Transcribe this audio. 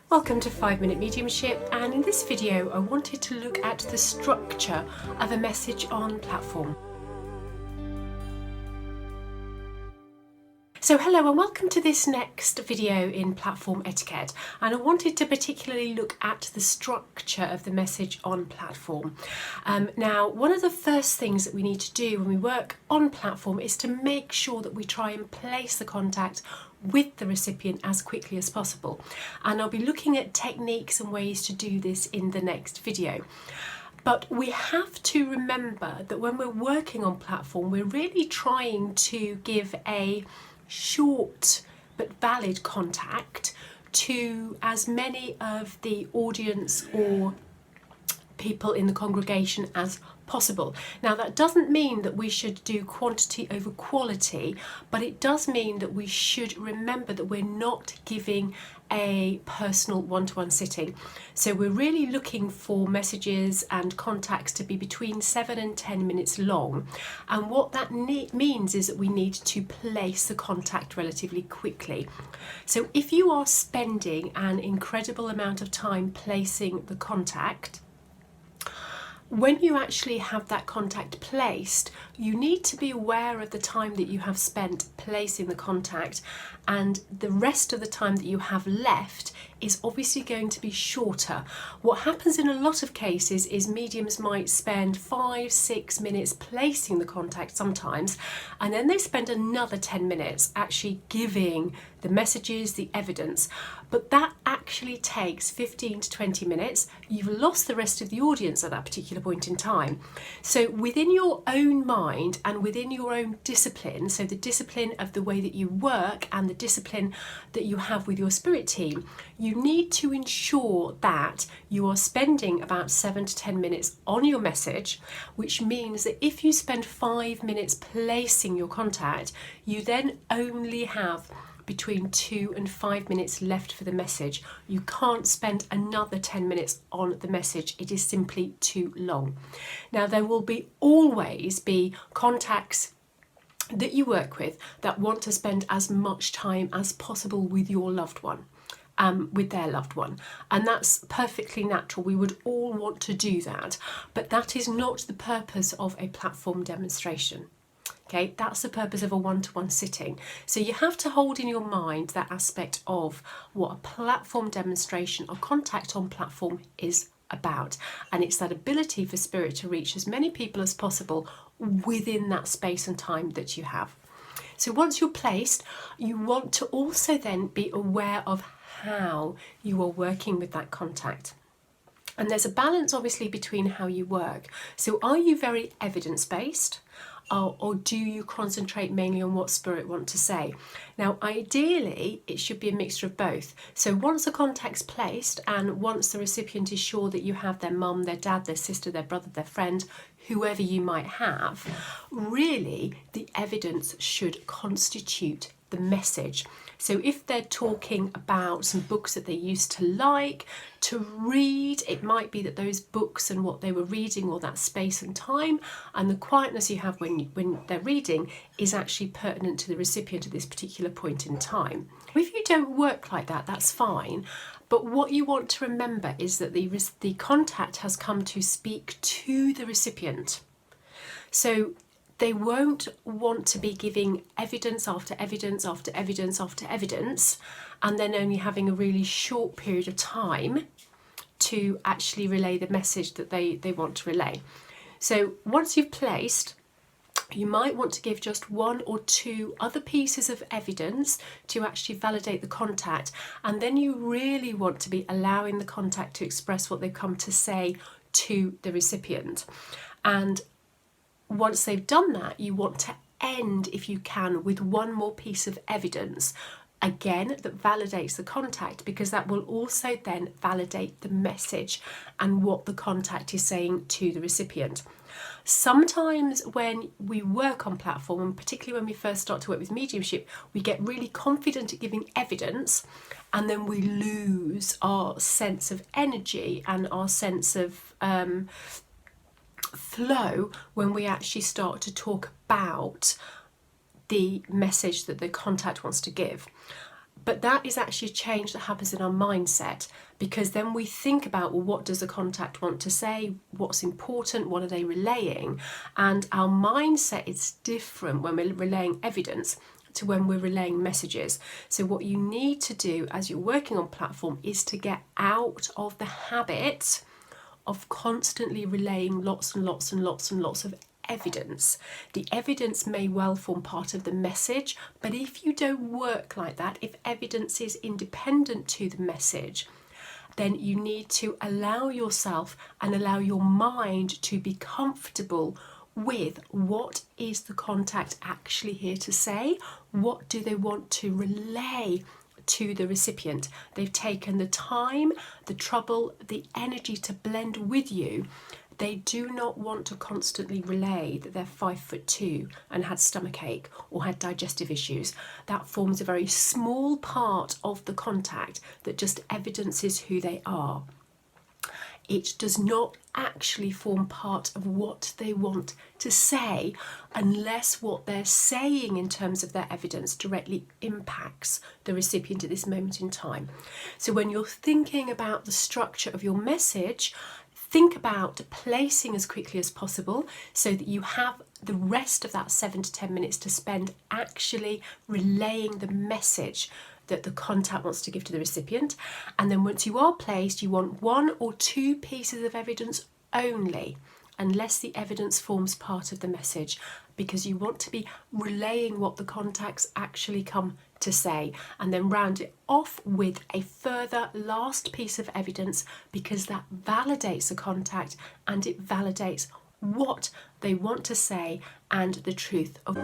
Welcome to 5-Minute Mediumship, and in this video I wanted to look at the structure of a message on Platform. So hello and welcome to this next video in Platform Etiquette, and I wanted to particularly look at the structure of the message on Platform. Now, one of the first things that we need to do when we work on Platform is to make sure that we try and place the contact with the recipient as quickly as possible, and I'll be looking at techniques and ways to do this in the next video. But we have to remember that when we're working on Platform, we're really trying to give a short but valid contact to as many of the audience or people in the congregation as possible. Now, that doesn't mean that we should do quantity over quality, but it does mean that we should remember that we're not giving a personal one-to-one sitting. So we're really looking for messages and contacts to be between 7 and 10 minutes long, and what that means is that we need to place the contact relatively quickly. So if you are spending an incredible amount of time placing the contact, when you actually have that contact placed, you need to be aware of the time that you have spent placing the contact, and the rest of the time that you have left is obviously going to be shorter. What happens in a lot of cases is mediums might spend 5-6 minutes placing the contact sometimes, and then they spend another 10 minutes actually giving the messages, the evidence. But that actually takes 15 to 20 minutes. You've lost the rest of the audience at that particular point in time. So within your own mind and within your own discipline, so the discipline of the way that you work and the discipline that you have with your spirit team, you need to ensure that you are spending about 7 to 10 minutes on your message, which means that if you spend 5 minutes placing your contact, you then only have between 2 and 5 minutes left for the message. You can't spend another 10 minutes on the message. It is simply too long. Now, there will always be contacts that you work with that want to spend as much time as possible with your loved one, with their loved one, and that's perfectly natural. We would all want to do that, but that is not the purpose of a platform demonstration. Okay, that's the purpose of a one-to-one sitting. So you have to hold in your mind that aspect of what a platform demonstration or contact on Platform is about, and it's that ability for spirit to reach as many people as possible within that space and time that you have. So once you're placed, you want to also then be aware of how you are working with that contact. And there's a balance obviously between how you work. So are you very evidence-based? Or do you concentrate mainly on what spirit want to say? Now, ideally, it should be a mixture of both. So once the contact's placed and once the recipient is sure that you have their mum, their dad, their sister, their brother, their friend, whoever you might have, really the evidence should constitute the message. So if they're talking about some books that they used to like to read, it might be that those books and what they were reading, or that space and time and the quietness you have when they're reading, is actually pertinent to the recipient at this particular point in time. If you don't work like that, that's fine. But what you want to remember is that the contact has come to speak to the recipient. So they won't want to be giving evidence after evidence after evidence after evidence, and then only having a really short period of time to actually relay the message that they want to relay. So once you've placed, you might want to give just 1 or 2 other pieces of evidence to actually validate the contact, and then you really want to be allowing the contact to express what they've come to say to the recipient. And once they've done that, you want to end, if you can, with 1 more piece of evidence, again, that validates the contact, because that will also then validate the message and what the contact is saying to the recipient. Sometimes when we work on Platform, and particularly when we first start to work with mediumship, we get really confident at giving evidence, and then we lose our sense of energy and our sense of flow when we actually start to talk about the message that the contact wants to give. But that is actually a change that happens in our mindset, because then we think about, well, what does the contact want to say? What's important? What are they relaying? And our mindset is different when we're relaying evidence to when we're relaying messages. So what you need to do as you're working on platform is to get out of the habit of constantly relaying lots and lots and lots and lots of evidence. The evidence may well form part of the message, but if you don't work like that, if evidence is independent to the message, then you need to allow yourself and allow your mind to be comfortable with what is the contact actually here to say. What do they want to relay to the recipient? They've taken the time, the trouble, the energy to blend with you. They do not want to constantly relay that they're 5'2" and had stomachache or had digestive issues. That forms a very small part of the contact that just evidences who they are. It does not actually form part of what they want to say, unless what they're saying in terms of their evidence directly impacts the recipient at this moment in time. So when you're thinking about the structure of your message, think about placing as quickly as possible so that you have the rest of that 7 to 10 minutes to spend actually relaying the message that the contact wants to give to the recipient. And then once you are placed, you want 1 or 2 pieces of evidence only, unless the evidence forms part of the message, because you want to be relaying what the contacts actually come to say, and then round it off with a further last piece of evidence, because that validates the contact and it validates what they want to say and the truth of